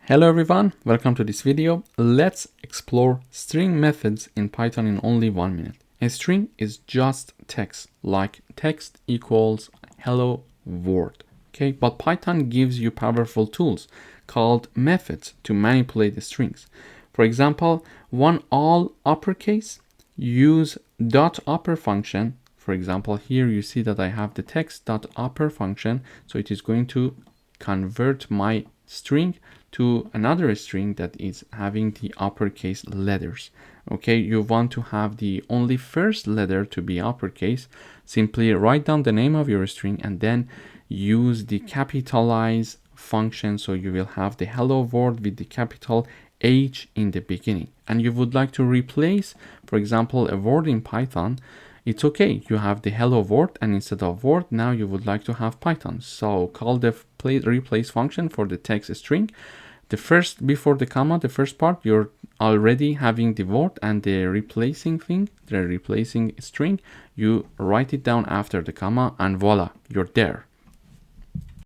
Hello everyone, welcome to this video. Let's explore string methods in Python in only 1 minute. A string is just text, like text equals hello world. Okay, but Python gives you powerful tools called methods to manipulate the strings. For example, one all uppercase, use dot upper function. For example, here you see that I have the text dot upper function, so it is going to convert my string to another string that is having the uppercase letters. Okay, you want to have the only first letter to be uppercase. Simply write down the name of your string and then use the capitalize function, so you will have the hello world with the capital H in the beginning. And you would like to replace, for example, a word in Python. It's okay, you have the hello word, and instead of word, now you would like to have Python. So call the replace function for the text string. The first, before the comma, the first part, you're already having the word, and the replacing thing, the replacing string, you write it down after the comma, and voila, you're there.